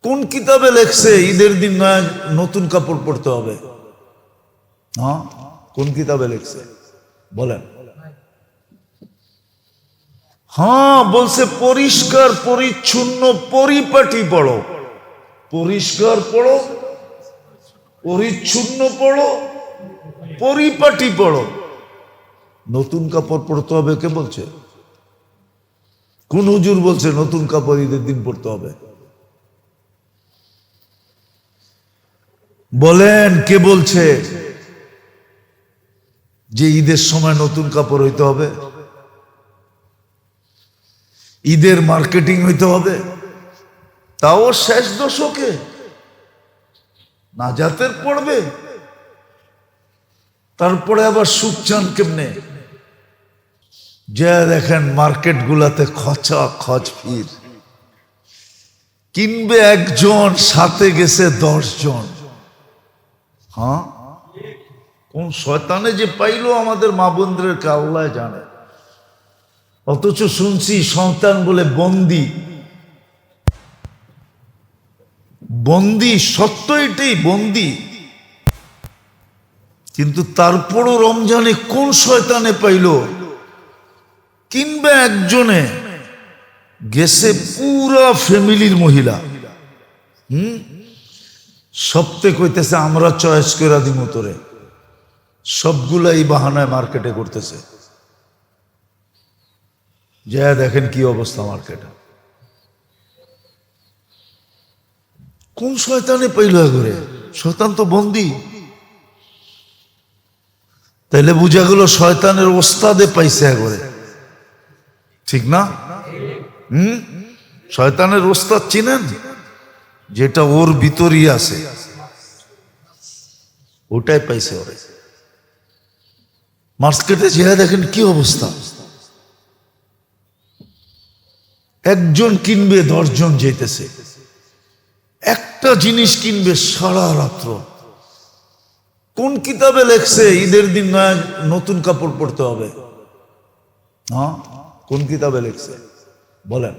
কোন কিতাবে লেখছে ঈদের দিন নয় নতুন কাপড় পরতে হবে? হ্যাঁ, কোন কিতাবে লেখছে বলেন? হ্যাঁ, বলছে পরিষ্কার পরিচ্ছন্ন পরিপাটি পড়ো। পরিষ্কার পড়ো, পরিচ্ছন্ন পড়ো, পরিপাটি পড়ো। নতুন কাপড় পরতে হবে কে বলছে? কোন হুজুর বলছে নতুন কাপড় ঈদের দিন পরতে হবে? বলেন কে বলছে যে ঈদের সময় নতুন কাপড় হইতে হবে, ঈদের মার্কেটিং হইতে হবে, তাও শেষ দশকে? নাজাতের পড়বে, তারপরে আবার সুখ চান কেমনে? যে দেখেন মার্কেট গুলাতে খচা খচ ভিড়, কিনবে একজন, সাথে গেছে 10 জন। হ্যাঁ, কোন শয়তানে যে পাইলো আমাদের মা বোনদেরকে আল্লাহ জানে। অথচ শুনছি সন্তান বলে বন্দি। বন্দি, সত্য এটাই, বন্দি। কিন্তু তারপরও রমজানে কোন শয়তানে পাইলো, কিনবে একজনে, গেছে পুরা ফ্যামিলির মহিলা। সপ্তাহে কইতেছে আমরা চয়েস করে দিমু তোরে। সবগুলা এই বাহানায় মার্কেটে করতেছে। যা দেখেন কি অবস্থা মার্কেটে। কোন শয়তানে পাইল করে? শয়তান তো বন্দি। তাইলে বুঝা গেল শয়তানের ওস্তাদে পাইছে করে, ঠিক না? শয়তানের ওস্তাদ চিনেন? যেটা ওর ভিতরই আছে, ওটাই পাইছে ওরে। মার্কেটে যেয়ে দেখেন কি অবস্থা। একজন কিনবে 10 জন যেতেছে। একটা জিনিস কিনবে সারা রাত্র। কোন কিতাবে লেখছে ঈদের দিন নয় নতুন কাপড় পরতে হবে? হ্যাঁ, কোন কিতাবে লেখছে বলেন?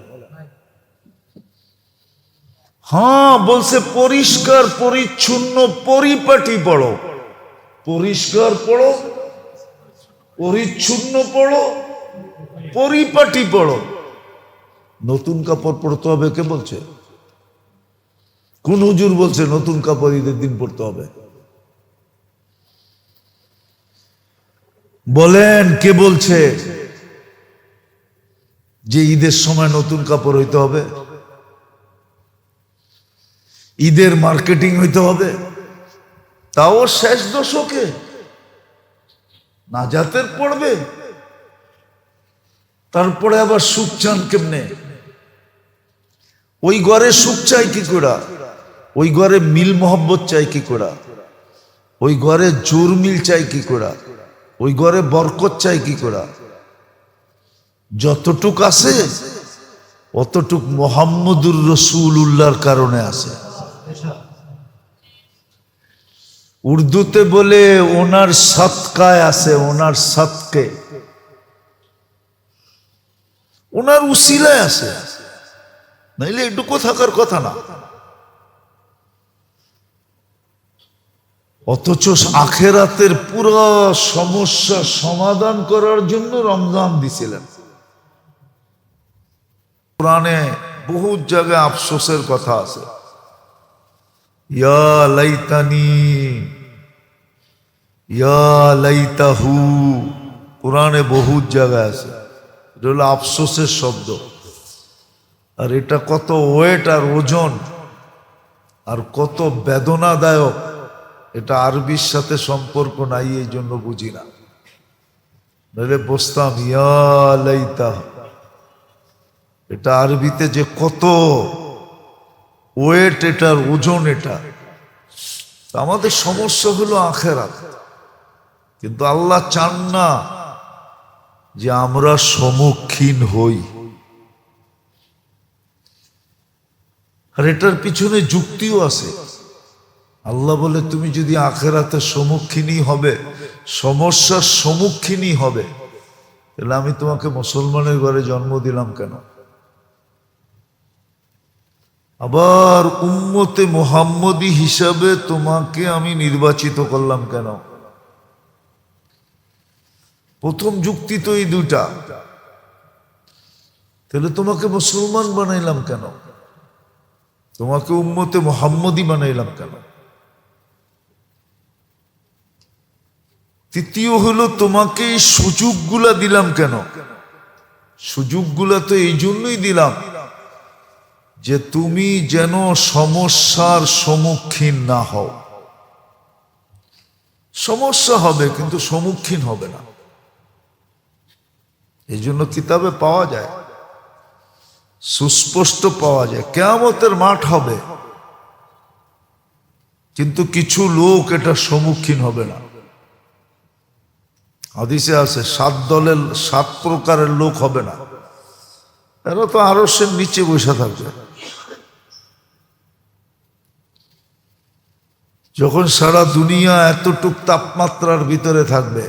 হ্যাঁ, বলছে পরিষ্কার পরিচ্ছন্ন পরিপাটি পড়ো। পরিষ্কার পড়ো, পরিচ্ছন্ন পড়ো, পরিপাটি পড়ো। নতুন কাপড় পরতে হবে কে বলছে? কোন হুজুর বলছে নতুন কাপড় ঈদের দিন পরতে হবে? বলেন কে বলছে যে ঈদের সময় নতুন কাপড় হইতে হবে, ঈদের মার্কেটিং হইতে হবে, তাও শেষ দশকে? নাজাতের পড়বে, তারপরে আবার সুখ চান কেমনে? ওই ঘরে সুখ চাই কি করে? ওই ঘরে মিল মোহব্বত চাই কি করে? ওই ঘরে জোর মিল চাই কি করে? ওই ঘরে বরকত চাই কি করে? যতটুক আছে অতটুক মুহাম্মদুর রাসূলুল্লাহর কারণে আছে। উর্দুতে বলে ওনার সদকায় আছে, ওনার সদকে, ওনার উসিলায় আছে, নাইলে এটুকু থাকার কথা না। অথচ আখেরাতের পুরো সমস্যা সমাধান করার জন্য রমজান দিছিলেন। কোরআনে বহু জায়গায় আফসোসের কথা আছে। ইয়া লাইতানি, ইয়া লাইতাহু, কোরআনে বহু জায়গায় আছে। এটা হলো আফসোসের শব্দ। আর এটা কত ওয়েট আর ওজন আর কত বেদনাদায়ক, এটা আরবির সাথে সম্পর্ক নাই, এই জন্য বুঝি না। নাহলে বসতাম ইয়া লাইতাহ। এটা আরবিতে যে কত ওয়েট, এটার ওজন, এটা আমাদের সমস্যা হলো আখেরাত। কিন্তু আল্লাহ চান না যে আমরা সম্মুখীন হই। আর এটার পিছনে যুক্তিও আছে। আল্লাহ বলে তুমি যদি আখেরাতের সম্মুখীনই হবে, সমস্যার সম্মুখীনই হবে, তাহলে আমি তোমাকে মুসলমানের ঘরে জন্ম দিলাম কেন? আবার উম্মতে মুহাম্মদী হিসাবে তোমাকে আমি নির্বাচিত করলাম কেন? প্রথম যুক্তি তো এই দুইটা। তাহলে তোমাকে মুসলমান বানাইলাম কেন? তোমাকে উম্মতে মুহাম্মদী বানাইলাম কেন? তৃতীয় হলো তোমাকে এই সুযোগগুলা দিলাম কেন? সুযোগগুলা তো এই জন্যই দিলাম যে তুমি যেন সমস্যার সম্মুখীন না হও। সমস্যা হবে কিন্তু সম্মুখীন হবে না। এই জন্য কিতাবে পাওয়া যায়, সুস্পষ্ট পাওয়া যায়, কিয়ামতের মাঠ হবে কিন্তু কিছু লোক এটা সম্মুখীন হবে না। হাদিসে আছে 7 দলের 7 প্রকারের লোক হবে না। এরা তো আরশের নিচে বসে থাকবে। যখন সারা দুনিয়া এতটুক তাপমাত্রার ভিতরে থাকবে,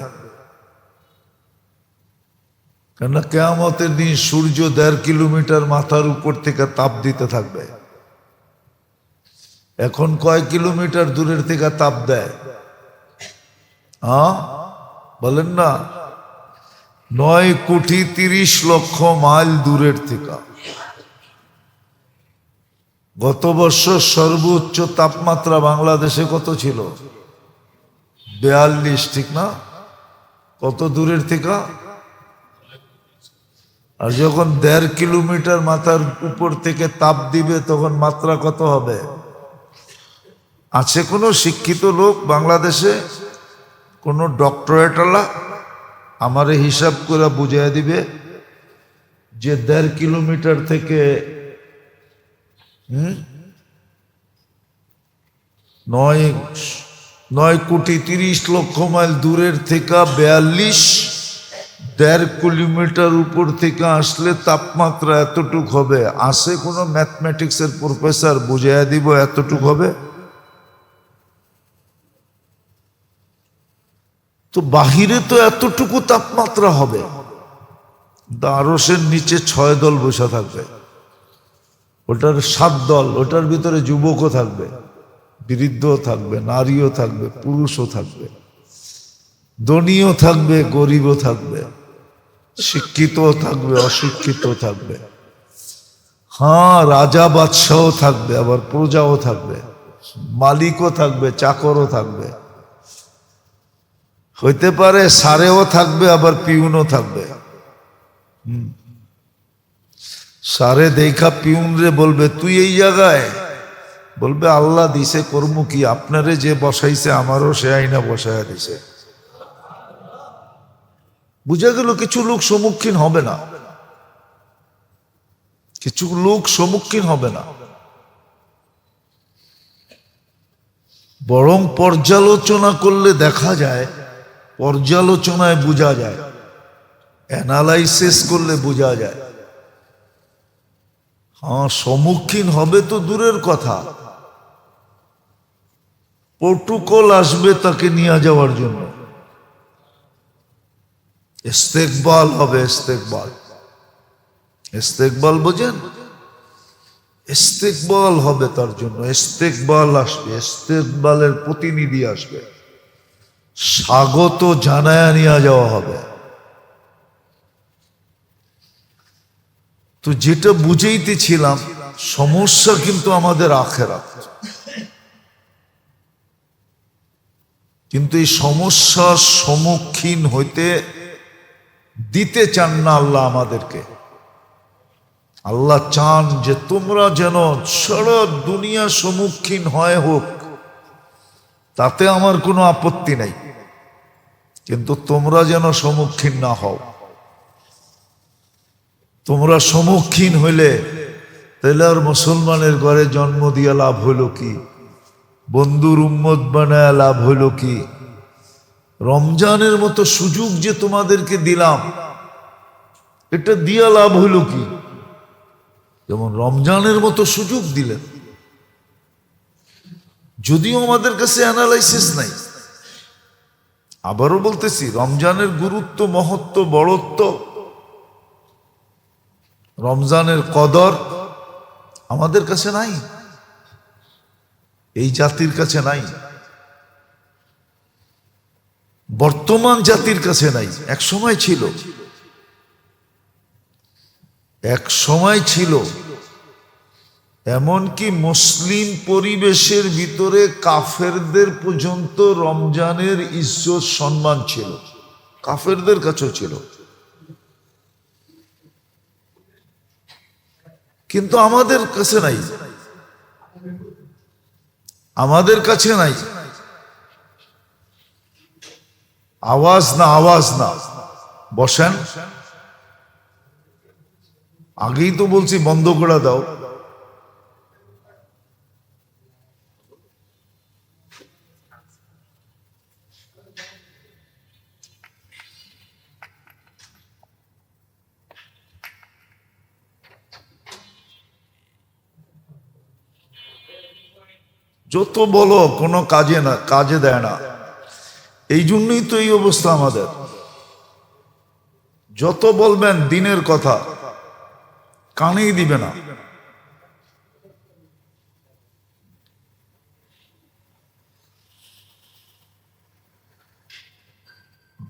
কেননা কিয়ামতের দিন সূর্য 1.5 কিলোমিটার মাথার উপর থেকে তাপ দিতে থাকবে। এখন কয় কিলোমিটার দূরের থেকে তাপ দেয়? বলেন না, 9,30,00,000 মাইল দূরের থেকে। গত বছর সর্বোচ্চ তাপমাত্রা বাংলাদেশে কত ছিল? 42, ঠিক না? কত দূরের থেকে? আর যখন 1.5 কিলোমিটার মাথার উপর থেকে তাপ দিবে তখন মাত্রা কত হবে? আছে কোনো শিক্ষিত লোক বাংলাদেশে, কোনো ডক্টরেটওয়ালা আমারে হিসাব করে বুঝিয়ে দিবে যে 1.5 কিলোমিটার থেকে 9,30,00,000 মাইল দূরের থেকে 1.5 কিলোমিটার উপর থেকে আসলে তাপমাত্রা এতটুক হবে? আছে কোনো ম্যাথমেটিক্সের প্রফেসর বুঝিয়ে দিব এতটুক হবে? তো বাহিরে তো এতটুকু তাপমাত্রা হবে, আরশের নিচে 6 দল বসে থাকবে, ওটার 7 দল, ওটার ভিতরে যুবকও থাকবে, বৃদ্ধও থাকবে, নারীও থাকবে, পুরুষও থাকবে, ধনীও থাকবে, গরিবও থাকবে, শিক্ষিতও থাকবে, অশিক্ষিতও থাকবে। হ্যাঁ, রাজা বাদশাহও থাকবে, আবার প্রজাও থাকবে, মালিকও থাকবে, চাকরও থাকবে, হইতে পারে সারেও থাকবে, আবার পিউনও থাকবে। সারে দেখা পিউন রে বলবে তুই এই জায়গায়, বলবে আল্লাহ দিছে, কর্ম কি, আপনারে যে বসাইছে আমারও সে আইনা বসাইয়া দিছে। বুঝা গেল কিছু লোক সম্মুখীন হবে না, কিছু লোক সম্মুখীন হবে না, বরং পর্যালোচনা করলে দেখা যায়, পর্যালোচনায় বোঝা যায়, অ্যানালাইসিস করলে বোঝা যায়। হ্যাঁ, সম্মুখীন হবে তো দূরের কথা, প্রটোকল আসবে তাকে নিয়ে যাওয়ার জন্য, ইস্তেকবাল হবে, ইস্তেকবাল। ইস্তেকবাল বোঝেন? ইস্তেকবাল হবে তার জন্য, ইস্তেকবাল আসবে, ইস্তেকবালের প্রতিনিধি আসবে, স্বাগত জানায়া নিয়ে যাওয়া হবে। তো যেটা বুঝাইতেছিলাম, সমস্যা কিন্তু আমাদের আখিরাত, কিন্তু এই সমস্যার সম্মুখীন হইতে দিতে চান না আল্লাহ আমাদেরকে। আল্লাহ চান যে তোমরা যেন সারা দুনিয়া সম্মুখীন হয় হোক, তাতে আমার কোনো আপত্তি নাই, কিন্তু তোমরা যেন সম্মুখীন না হও। তোমরা সম্মুখীন হইলে তাহলে আর মুসলমানের ঘরে জন্ম দিয়া লাভ হইল কি? বন্ধুর উম্মত বানায় লাভ হইল কি? রমজানের মতো সুযোগ যে তোমাদেরকে দিলাম, এটা দিয়া লাভ হইল কি? যেমন রমজানের মতো সুযোগ দিলেন, যদিও আমাদের কাছে অ্যানালাইসিস নাই। আবারও বলতেছি, রমজানের গুরুত্ব, মহত্ব, বড়ত্ব, রমজানের কদর আমাদের কাছে নাই, এই জাতির কাছে নাই, বর্তমান জাতির কাছে নাই। এক সময় ছিল, এক সময় ছিল, এমনকি মুসলিম পরিবেশের ভিতরে কাফেরদের পর্যন্ত রমজানের ইজ্জত সম্মান ছিল, কাফেরদের কাছেও ছিল। কিন্তু আমাদের কাছে নাই, আমাদের কাছে নাই। আওয়াজ না, আওয়াজ না, বসেন। আগেই তো বলছি বন্ধ করে দাও। যত বলো কোনো কাজে না, কাজে দেয় না। এই জন্যই তো এই অবস্থা আমাদের। যত বলবেন দিনের কথা, কানেই দিবে না।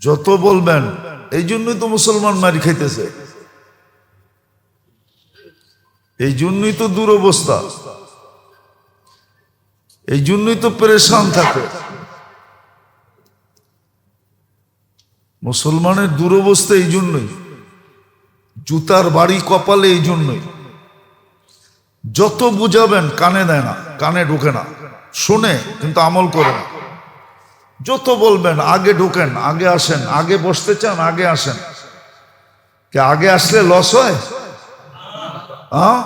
যত বলবেন, এই জন্যই তো মুসলমান মারি খাইতেছে, এই জন্যই তো দুরবস্থা, এই জন্যই তো পেরেশান থাকে। মুসলমানের দুরবস্থা এই জন্যই, জুতার বাড়ি কপালে এই জন্যই। যত বুঝাবেন কানে দেয় না, কানে ঢোকে না, শোনে কিন্তু আমল করে না। যত বলবেন আগে ঢোকেন, আগে আসেন, আগে বসতে চান আগে আসেন। কে আগে আসলে লস হয়? হ্যাঁ,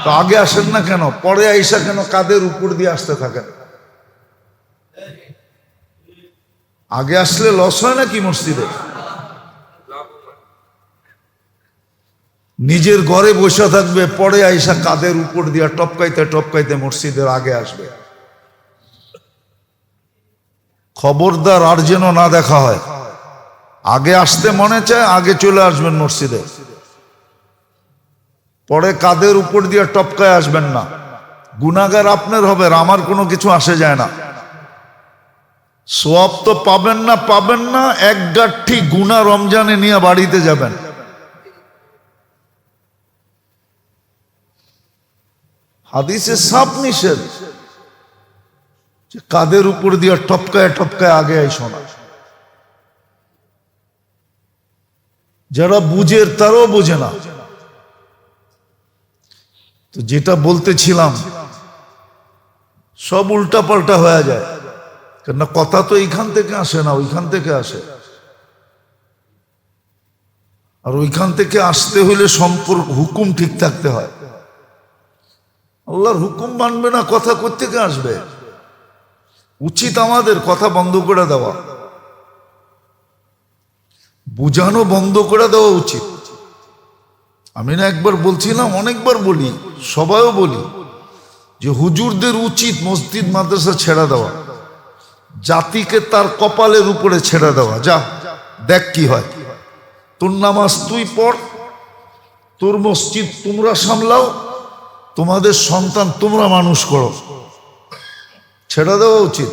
তো আগে আসেন না কেন? পরে আইসা কেন কাদের উপর দিয়ে আসতে থাকেন? আগে আসলে লস হয় নাকি মসজিদে? নিজের ঘরে বসে থাকবে, পরে আইসা কাদের উপর দিয়া টপকাইতে টপকাইতে মসজিদের আগে আসবে। খবরদার আর যেন না দেখা হয়। আগে আসতে মনে চায়, আগে চলে আসবেন মসজিদে, পরে কাদের উপর দিয়ে টপকায় আসবেন না। গুনাহগার আপনার হবে, আমার কোনো কিছু আসে যায় না। সওয়াব তো পাবেন না, পাবেন না, এক গাঁঠি গুনাহ রমজানে নিয়ে বাড়িতে যাবেন। হাদিসে সাফ নিষেধ যে কাদের উপর দিয়ে টপকায় টপকায় আগে আইসো না। যারা বুঝে তারাও বোঝে না। তো যেটা বলতেছিলাম সব উল্টা পাল্টা হয়ে যায়, কেননা কথা তো এইখান থেকে আসে না, ওইখান থেকে আসে। আর ওইখান থেকে আসতে হইলে সম্পর্ক হুকুম ঠিক থাকতে হয়। আল্লাহর হুকুম মানবে না, কথা কোত্থেকে আসবে? উচিত আমাদের কথা বন্ধ করে দেওয়া, বুঝানো বন্ধ করে দেওয়া উচিত। আমি না একবার বলছিলাম, অনেকবার বলি, সবাইও বলি যে হুজুরদের উচিত মসজিদ মাদ্রাসা ছেড়ে দেওয়া, জাতিকে তার কপালের উপরে ছেড়ে দেওয়া। যা দেখ কি হয়, তোর নামাজ তুই পড়, তোর মসজিদ তোমরা সামলাও, তোমাদের সন্তান তোমরা মানুষ করো। ছেড়ে দেওয়া উচিত।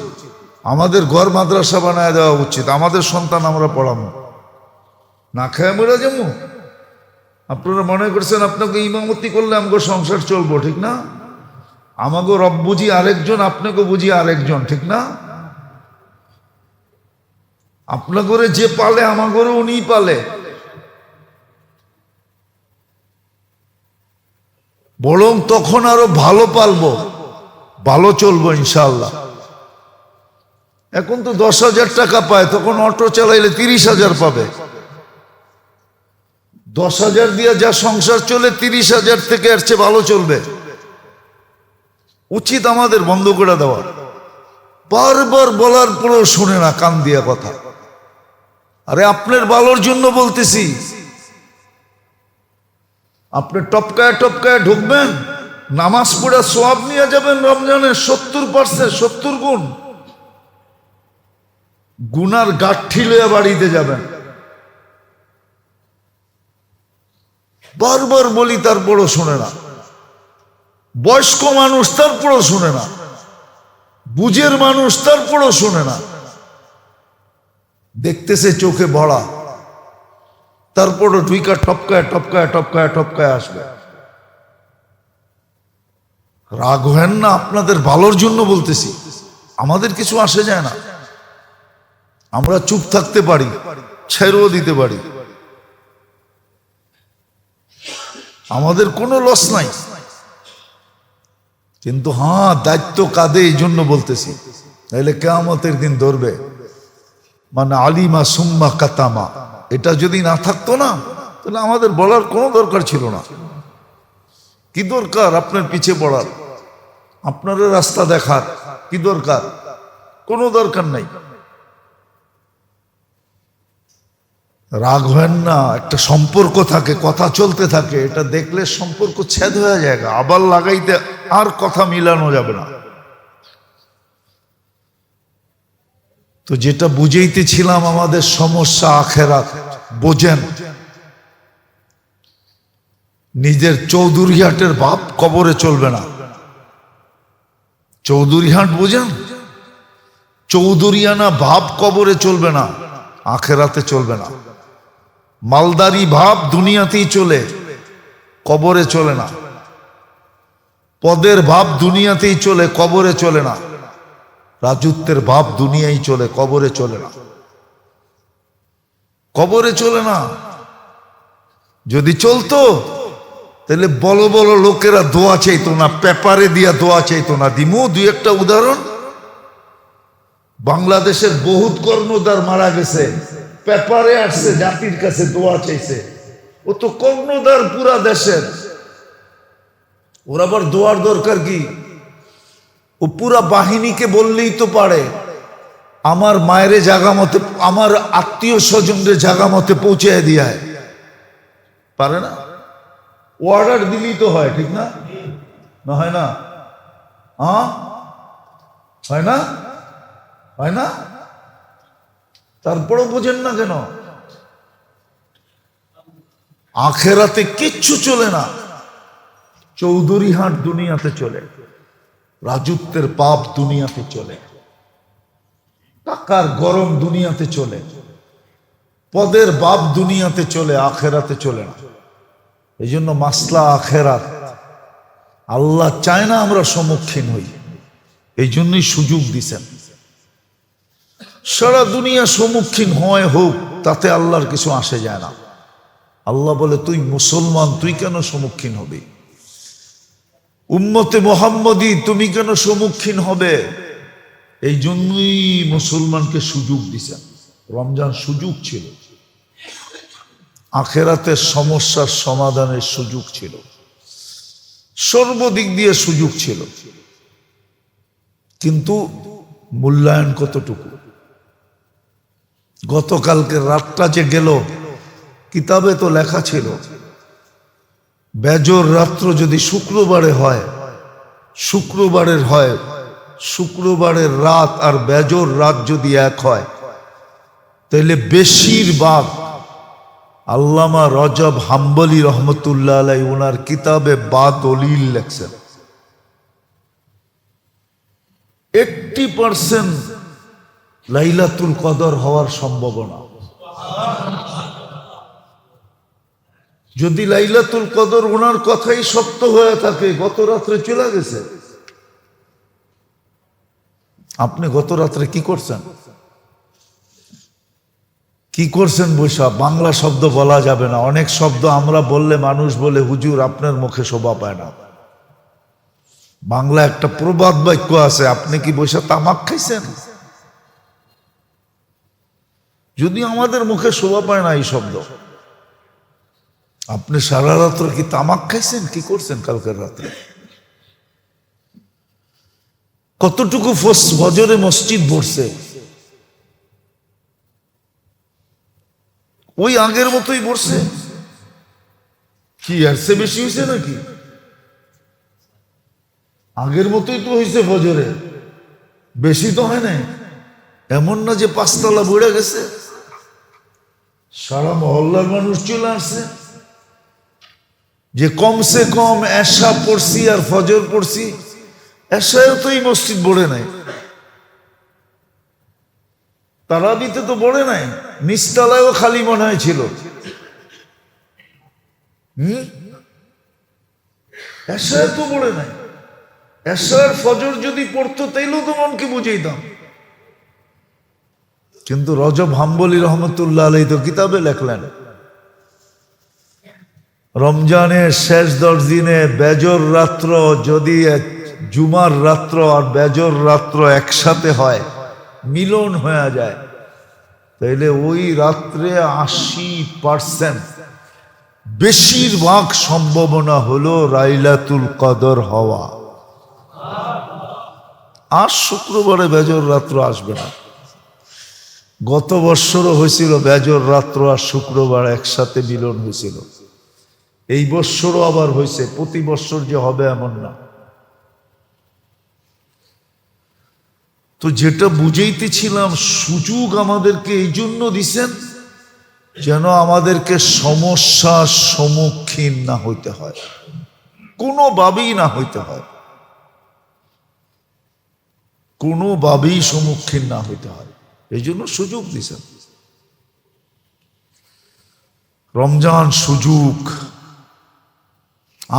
আমাদের ঘর মাদ্রাসা বানায় দেওয়া উচিত, আমাদের সন্তান আমরা পড়াবো। না খেয়ে মরে যাবো? আপনারা মনে করছেন আপনাকে ইমামতি করলে আমাকে সংসার চলবো, ঠিক না? আমাকে রব বুঝি আরেকজন, আপনাকে বুঝি আরেকজন, ঠিক না? আপনার ঘরে যে পালে আমার ঘরে উনি পালে। বরং তখন আরো ভালো পালবো, ভালো চলবো ইনশাআল্লাহ। এখন তো 10,000 টাকা পায়, তখন অটো চালাইলে 30,000 পাবে। 10,000 দিয়ে যা সংসার চলে, 30,000 থেকে এর চেয়ে ভালো চলবে। উচিত আমাদের বন্ধ করে দেওয়া। বারবার বলার পরেও শুনে না, কান দিয়া কথা। আরে আপনার ভালোর জন্য বলতেছি। আপনি টপকায় টপকায় ঢুকবেন, নামাজ পড়ে সওয়াব নিয়ে যাবেন রমজানের 70%, 70 গুণ। গুনার গাঁঠি লইয়া বাড়িতে যাবেন। বারবার বলি, তারপরও শোনে না। বয়স্ক মানুষ তারপরও শুনে না, বুঝের মানুষ তারপরও শুনে না, দেখতেছে চোখে বড়া, তারপরও টুইকা টপকায় টপকায় টপকায় টপকায় আসবে। রাগ হেন না, আপনাদের ভালোর জন্য বলতেছি, আমাদের কিছু আসে যায় না, আমরা চুপ থাকতে পারি, ছেড়েও দিতে পারি, আমাদের কোনো লস নাই। কিন্তু হ্যাঁ, দায়িত্ব কাঁধে, এই জন্য বলতেছি, তাইলে কিয়ামতের দিন ধরবে মানে আলিমা সুম্মা কাতামা। এটা যদি না থাকতো না, তাহলে আমাদের বলার কোনো দরকার ছিল না। কি দরকার আপনার পিছে পড়ার, আপনার রাস্তা দেখার কি দরকার? কোনো দরকার নাই। রাগ হয় না, একটা সম্পর্ক থাকে, কথা চলতে থাকে, এটা দেখলে সম্পর্ক ছেদ হয়ে যায়, আবার লাগাইতে আর কথা মিলানো যাবে না। তো যেটা বুঝাইতেছিলাম, আমাদের সমস্যা আখেরাত। বোঝেন, নিজের চৌধুরীহাটের ভাব কবরে চলবে না। চৌধুরীহাট বোঝেন? চৌধুরিয়ানা ভাব কবরে চলবে না, আখেরাতে চলবে না। মালদারি ভাব দুনিয়াতেই চলে, কবরে চলে না। পদের ভাব দুনিয়াতেই চলে, কবরে চলে না। রাজত্বের ভাব দুনিয়ায় চলে, কবরে চলে না। কবরে চলে না। যদি চলতো তাহলে বড় বড় লোকেরা দোয়া চাইতো না, পেপারে দিয়া দোয়া চাইতো না। দিমু দুই একটা উদাহরণ। বাংলাদেশের বহুত কর্ণধার মারা গেছে, পেপারে আসছে, জাতির কাছে দোয়া চাইছে। ও তো কর্ণধার পুরা দেশের, ওর আবার দোয়ার দরকার কি? ও পুরা বাহিনীকে বললেই তো পারে, আমার মায়ের জাগা মতে, আমার আত্মীয় স্বজনদের জাগা মতে পৌঁছে দিয়ে। পারে না? অর্ডার দিলেই তো হয়, ঠিক না? না হয় না? হয় না? হয় না? তারপরও বোঝেন না কেন? আখেরাতে কিচ্ছু চলে না। চৌধুরীহাট দুনিয়াতে চলে, রাজত্বের পাপ দুনিয়াতে চলে, টাকার গরম দুনিয়াতে চলে, পদের বাপ দুনিয়াতে চলে, আখেরাতে চলে না। এই জন্য মাসলা আখেরাত। আল্লাহ চায় না আমরা সম্মুখীন হই, এই জন্যই সুযোগ দিছেন। সারা দুনিয়া সম্মুখীন হয় হোক, তাতে আল্লাহর কিছু আসে যায় না। আল্লাহ বলে, তুই মুসলমান, তুই কেন সম্মুখীন হবি? উম্মতে মুহাম্মদী, তুমি কেন সম্মুখীন হবে? এই জন্যই মুসলমানকে সুযোগ দিছেন। রমজান সুযোগ ছিল, আখেরাতের সমস্যার সমাধানের সুযোগ ছিল, সর্বদিক দিয়ে সুযোগ ছিল। কিন্তু মূল্যায়ন কতটুকু? গতকালকের রাতটা যে গেল, কিতাবে তো লেখা ছিল, বেজর রাত্র যদি শুক্রবারে হয়, শুক্রবারের রাত আর বেজর রাত যদি এক হয়, তাহলে বেশিরভাগ আল্লামা রজব হাম্বলি রহমতুল্লাহ আলাইহি ওনার কিতাবে বা দলিল লেখছেন, 80% লাইলাতুল কদর হওয়ার সম্ভাবনা। যদি লাইলাতুল কদর ওনার কথাই সত্য হয়ে থাকে, গত রাত্রে চলে গেছে। আপনি গত রাত্রে কি করছেন? কি করছেন? বৈশা বাংলা শব্দ বলা যাবে না, অনেক শব্দ আমরা বললে মানুষ বলে, হুজুর আপনার মুখে শোভা পায় না। বাংলা একটা প্রবাদ বাক্য আছে, আপনি কি বৈশা তামাক খাইছেন? যদি আমাদের মুখে শোভা পায় না এই শব্দ। আপনি সারা রাত্র কি তামাক খাইছেন? কি করছেন কালকের রাত্রে? কতটুকু ফজরে মসজিদ ভরছে? ওই আগের মতোই ভরছে? কি আর সে বেশি হয়েছে নাকি? আগের মতোই তো হয়েছে ফজরে, বেশি তো হয় নাই। এমন না যে 5 তলা বেড়ে গেছে, সারা মহল্লার মানুষ চলে আসছে। যে কমসে কম এশা পড়ছি আর ফজর পড়ছি, এশায়ও তো এই মসজিদ বড়ে নাই, তারাবিতে তো বড়ে নাই, নিচতলায়ও খালি মনে হয় ছিল। এশায় তো বড়ে নাই, এশার ফজর যদি পড়তো তাইলেও তো মনকে বুঝাইতাম। কিন্তু রজব হাম্বলি রহমতুল্লাহ আলাইহি তো কিতাবে লেখলেন, রমজানের শেষ 10 দিনে বেজর রাত্র যদি জুমার রাত্র আর বেজর রাত্র একসাথে হয়, মিলন হয়ে যায়, তাইলে ওই রাত্রে 80% বেশিরভাগ সম্ভাবনা হলো লাইলাতুল কদর হওয়া। আর শুক্রবারে বেজর রাত্র আসবে না। গত বৎসরও হয়েছিল বেজর রাত্র আর শুক্রবার একসাথে মিলন হয়েছিল, এই বৎসরও আবার হয়েছে। প্রতি বৎসর যে হবে এমন না। তো যেটা বুঝাইতেছিলাম, সুযোগ আমাদেরকে এই জন্য দিছেন যেন আমাদেরকে সমস্যার সম্মুখীন না হইতে হয়, কোনোভাবেই না হইতে হয়, কোনোভাবেই সম্মুখীন না হইতে হয়, এই জন্য সুযোগ দিছেন। রমজান সুযোগ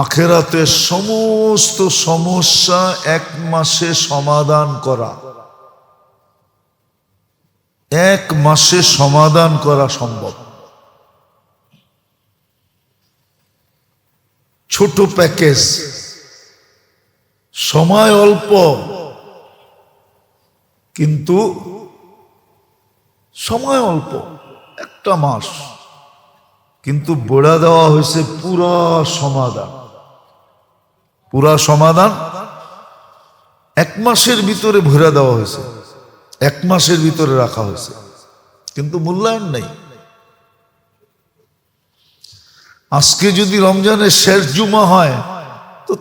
আখিরাতের সমস্ত সমস্যা 1 মাসে সমাধান করা, 1 মাসে সমাধান করা সম্ভব। ছোট প্যাকেজ, সময় অল্প, কিন্তু সময় অল্প, 1 মাস, কিন্তু বড়া দেওয়া হয়েছে পুরা সমাধান। পুরা সমাধান 1 মাসের ভিতরে ভরে দেওয়া হয়েছে, 1 মাসের ভিতরে রাখা হয়েছে, কিন্তু মূল্যায়ন নেই। আজকে যদি রমজানের শেষ জুমা হয়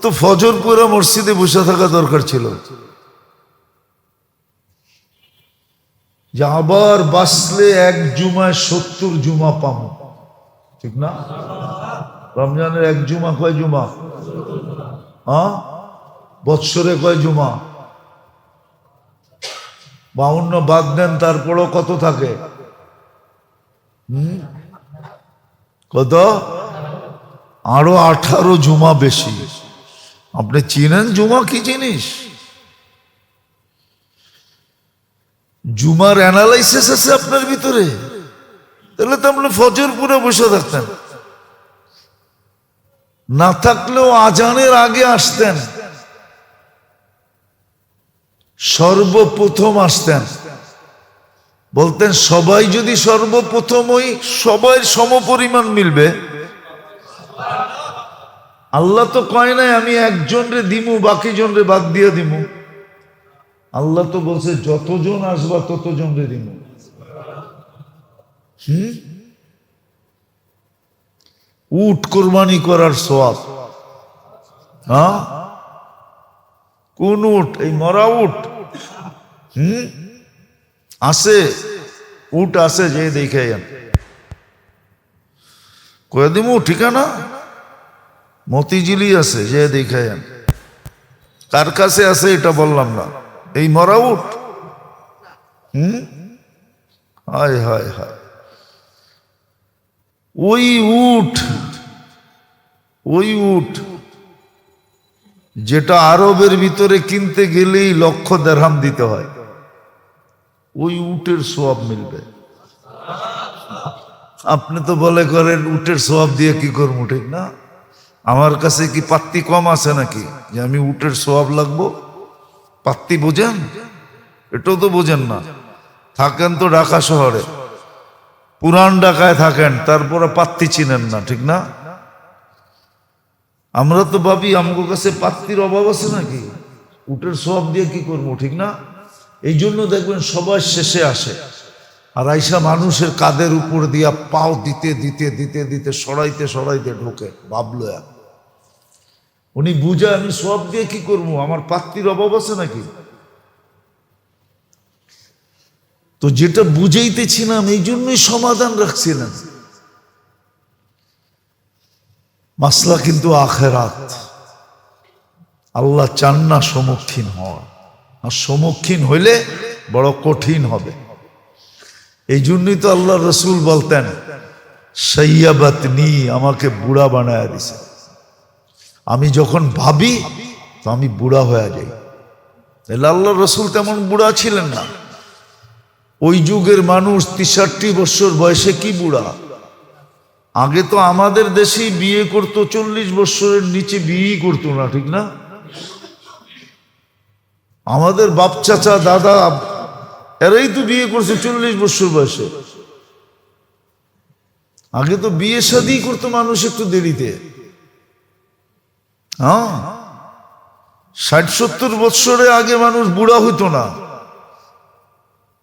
তো ফজর পড়ে মসজিদে বসে থাকা দরকার ছিল, যে আবার বাঁচলে 1 জুমায় 70 জুমা পাবো, ঠিক না? রমজানের 1 জুমা কয় জুমা? বৎসরে কয় জুমা? 52 বাদ দেন, তারপরও কত থাকে? কত? আরো 18 জুমা বেশি। আপনি চিনেন জুমা কি জিনিস? জুমার অ্যানালাইসিস আছে আপনার ভিতরে? তাহলে তো আপনি ফজর পুরে বসে থাকতেন, না থাকলেও আজানের আগে আসতেন, সর্বপ্রথম আসতেন, বলতেন সবাই যদি সর্বপ্রথম ওই সবাই সমপরিমাণ মিলবে। আল্লাহ তো কয় নাই আমি একজন রে দিমু বাকি জন রে বাদ দিয়ে দিমু। আল্লাহ তো বলছে যতজন আসবা ততজন রে দিমু। উট কোরবানি করার সওয়াব, কোন উট? এই মরা উট? আছে, উট আছে, যে দেখে কয়ে দিমু ঠিকানা মতিঝিলি আছে, যে দেখে কার কাছে আছে এটা বললাম না। এই মরা উট, হায় হায় হায়, ওই উট, ওই উট যেটা আরবের ভিতরে কিনতে গেলেই 1,00,000 দিরহাম দিতে হয়, ওই উটের সওয়াব মিলবে। আপনি তো বলে করেন উটের সওয়াব দিয়ে কি করবো, ঠিক না? আমার কাছে কি পাত্তি কম আছে নাকি যে আমি উটের সওয়াব লাগবো? পাত্তি বোঝেন? এটাও তো বোঝেন না। থাকেন তো ঢাকা শহরে, পুরান ঢাকায় থাকেন, তারপরে পাত্তি চিনেন না, ঠিক না? আমরা তো ভাবি আমার কাছে পাত্তির অভাব আছে নাকি, উটের সওয়াব দিয়ে কি করবো, ঠিক না? এই জন্য দেখবেন সবাই শেষে আসে, আর আইসা মানুষের কাদের উপর দিয়া পাও দিতে দিতে দিতে দিতে সরাইতে সরাইতে ঢোকে। ভাবলো উনি বুঝে আমি সওয়াব দিয়ে কি করবো, আমার পাত্তির অভাব আছে নাকি? তো যেটা বুঝাইতেছিলাম এই জন্যই সমাধান রাখছিলাম। মাসলা কিন্তু আখেরাত। আল্লাহ চান না সম্মুখীন হওয়া, আর সম্মুখীন হইলে বড় কঠিন হবে। এই জন্যই তো আল্লাহ রসুল বলতেন সাইয়াবাতনি, আমাকে বুড়া বানায় দিছে। আমি যখন ভাবি তো আমি বুড়া হয়ে যাই। তাহলে আল্লাহ রসুল তেমন বুড়া ছিলেন না। ওই যুগের মানুষ 63 বছর বয়সে কি বুড়া। আগে তো আমাদের দেশেই বিয়ে করতো 40 বছরের নিচে বিয়েই করতো না, ঠিক না? আমাদের বাপ চাচা দাদা এরাই তো বিয়ে করছে 40 বছর বয়সে। আগে তো বিয়ে শাদী করতো মানুষ একটু দেরিতে। হ্যাঁ, 60-70 বছরে আগে মানুষ বুড়া হইতো না।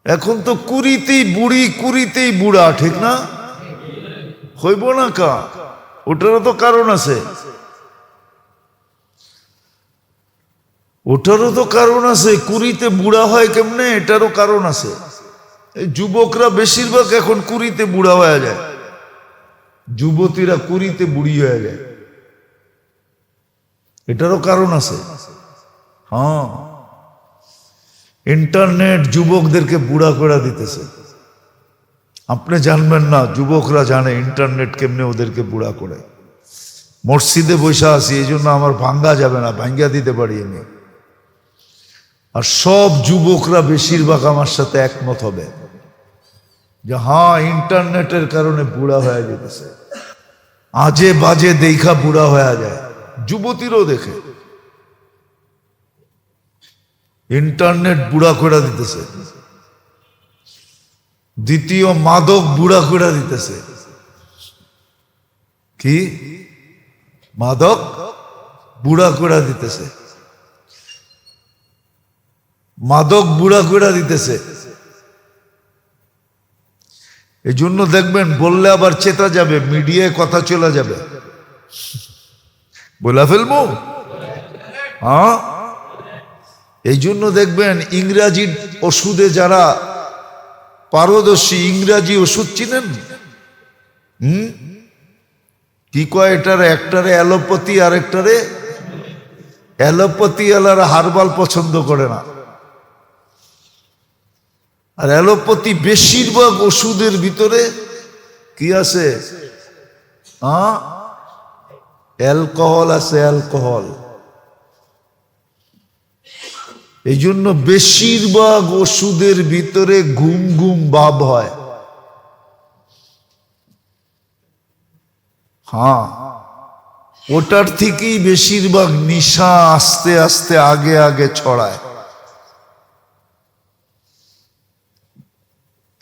এখন তো কুড়িতেই বুড়ি, কুড়িতেই বুড়া, ঠিক না? হইব না কা? ওটারও তো কারণ আছে, ওটারও তো কারণ আছে। কুড়িতে বুড়া হয় কেমনে, এটারও কারণ আছে। এই যুবকরা বেশিরভাগ এখন কুড়িতে বুড়া হয়ে যায়, যুবতীরা কুড়িতে বুড়ি হয়ে যায়। এটারও কারণ আছে। হ্যাঁ, ইন্টারনেট যুবকদেরকে বুড়া করে দিতেছে। আপনি জানবেন না, যুবকরা জানে ইন্টারনেট কেমনে ওদেরকে বুড়া করে। মসজিদে বসে আছি, এই জন্য আমার ভাঙ্গা যাবে না, ভাঙ্গা দিতে পারি আমি। আর সব যুবকরা বেশিরভাগ আমার সাথে একমত হবে যে হ্যাঁ, ইন্টারনেটের কারণে বুড়া হয়ে যেতেছে। আজে বাজে দেখা বুড়া হয়ে যায়, যুবতীরও দেখে। ইন্টারনেট বুড়া করে দিতেছে। দ্বিতীয়, মাদক বুড়া করে দিতেছে। কি? মাদক বুড়া করে দিতেছে, মাদক বুড়া করে দিতেছে। এই জন্য দেখবেন বললে আবার চেতা যাবে, মিডিয়ায় কথা চলে যাবে, বলে ফেলবো। হ্যাঁ, এই জন্য দেখবেন ইংরাজি ওষুধে যারা পারদর্শী, ইংরাজি ওষুধ চিনেন? কি কয় এটারে? একটারে অ্যালোপ্যাথি, আর একটারে অ্যালোপ্যাথি এলারা হার্বাল পছন্দ করে না। আর অ্যালোপ্যাথি বেশিরভাগ ওষুধের ভিতরে কি আছে? অ্যালকোহল আছে, অ্যালকোহল। এই জন্য বেশিরভাগ ওষুধের ভিতরে ঘুম ঘুম ভাব হয়। হ্যাঁ, ওটার থেকেই বেশিরভাগ নেশা আস্তে আস্তে আগে আগে ছড়ায়।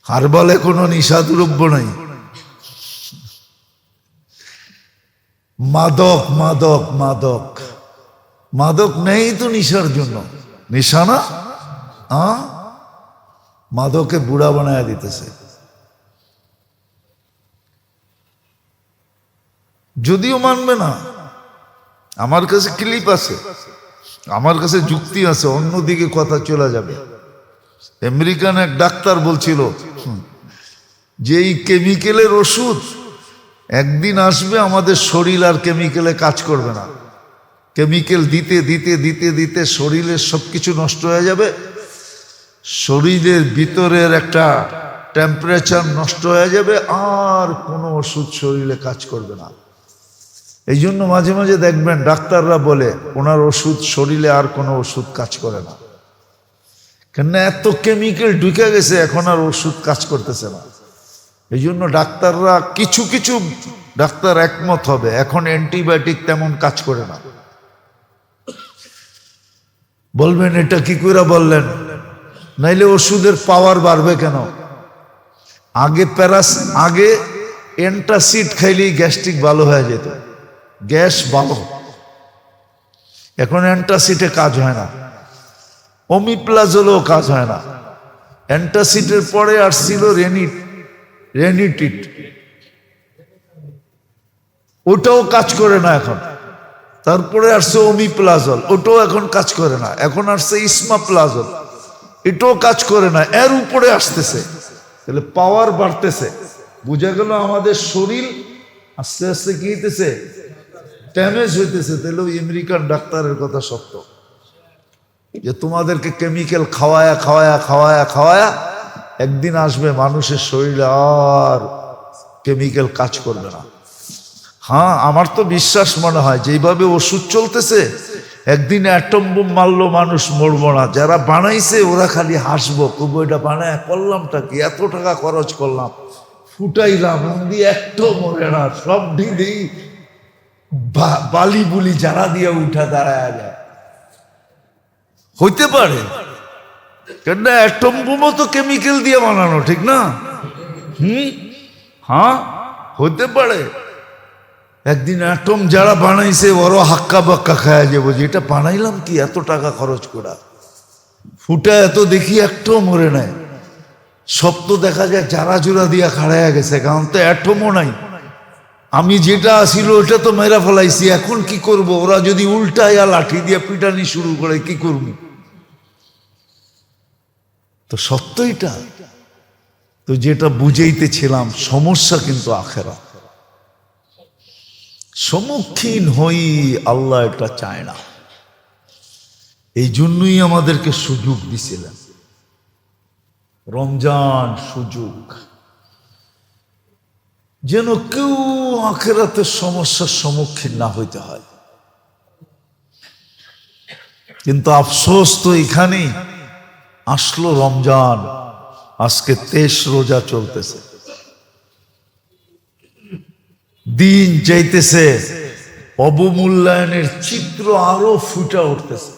হার্বালে কোনো নেশা দ্রব্য নাই। মাদক, মাদক, মাদক, মাদক নেই তো নেশার জন্য। নেশা না, মাদকে বুড়া বানায় দিতেছে। যদিও মানবে না। আমার কাছে ক্লিপ আছে, আমার কাছে যুক্তি আছে, অন্যদিকে কথা চলে যাবে। আমেরিকান এক ডাক্তার বলছিল যে এই কেমিক্যালের ওষুধ একদিন আসবে, আমাদের শরীর আর কেমিক্যালে কাজ করবে না। কেমিক্যাল দিতে দিতে দিতে দিতে শরীরের সবকিছু নষ্ট হয়ে যাবে, শরীরের ভিতরের একটা টেম্পারেচার নষ্ট হয়ে যাবে, আর কোনো ওষুধ শরীরে কাজ করবে না। এই জন্য মাঝে মাঝে দেখবেন ডাক্তাররা বলে ওনার ওষুধ শরীরে আর কোনো ওষুধ কাজ করে না। কেন? এত কেমিক্যাল ঢুকে গেছে, এখন আর ওষুধ কাজ করতেছে না। এই জন্য ডাক্তাররা, কিছু কিছু ডাক্তার একমত হবে এখন অ্যান্টিবায়োটিক তেমন কাজ করে না। বলবেন এটা কি করে বললেন? নাইলে ওষুধের পাওয়ার বাড়বে কেন? আগে অ্যান্টাসিড খাইলেই গ্যাস্ট্রিক ভালো হয়ে যেত, গ্যাস ভালো। এখন অ্যান্টাসিডে কাজ হয় না, ওমিপ্লাজলেও কাজ হয় না। অ্যান্টাসিডের পরে আসছিল রেনিটিট, ওটাও কাজ করে না এখন। তারপরে আসছে ওমিপ্লাজল, ওটাও এখন কাজ করে না। এখন আসছে ইসমাপ্লাজল, এটাও কাজ করে না। এর উপরে আসতেছে, তাহলে পাওয়ার বাড়তেছে। বুঝা গেল আমাদের শরীর আস্তে আস্তে কি হইতেছে? ড্যামেজ হইতেছে, তাহলে ওই আমেরিকান ডাক্তারের কথা সত্য যে তোমাদেরকে কেমিক্যাল খাওয়ায়া খাওয়ায়া খাওয়ায়া খাওয়ায়া একদিন আসবে মানুষের শরীরে আর কেমিক্যাল কাজ করবে না। হ্যাঁ, আমার তো বিশ্বাস মনে হয় যেইভাবে ওষুধ চলতেছে একদিন অ্যাটম বোম মারলো মানুষ মরবো না। যারা বানাইছে ওরা খালি হাসবো, কবো এটা বানায় করলামটা কি, এত টাকা খরচ করলাম, ফুটাইলাম, দিয়ে একটাও মরে না, সব ঢিলেই বালি বুলি যারা দিয়ে উঠা দাঁড়ায় যায়। হইতে পারে, কেন না অ্যাটম বোমও তো কেমিক্যাল দিয়ে বানানো, ঠিক না? হ্যাঁ, হতে পারে একদিন অ্যাটম যারা বানাইছে ওরও হাক্কা বাক্কা খায়া যাবো যে এটা বানাইলাম কি এত টাকা খরচ করা, ফুটা এত দেখি একটাও মরে নাই। সব তো দেখা যায় যারা জোড়া দিয়া খাড়াইয়া গেছে, কারণ তো অ্যাটমও নাই। আমি যেটা আসিল ওটা তো মেরা ফেলাইছি, এখন কি করব? ওরা যদি উল্টাইয়া লাঠি দিয়ে পিটানি শুরু করে কি করব? তো সত্য এটা তো, যেটা বুঝাইতেছিলাম সমস্যা কিন্তু আখেরাত। সম্মুখীন হই আল্লাহ এটা চায় না, এই জন্যই আমাদেরকে সুযোগ দিছিলেন। রমজান সুযোগ, যেন কেউ আখেরাতের সমস্যার সম্মুখীন না হইতে হয়। কিন্তু আফসোস তো এখানেই আসলো রমজান, আজকে 23 রোজা চলতেছে, দিন যাইতেছে, অবমূল্যায়নের চিত্র আরো ফুটে উঠতেছে।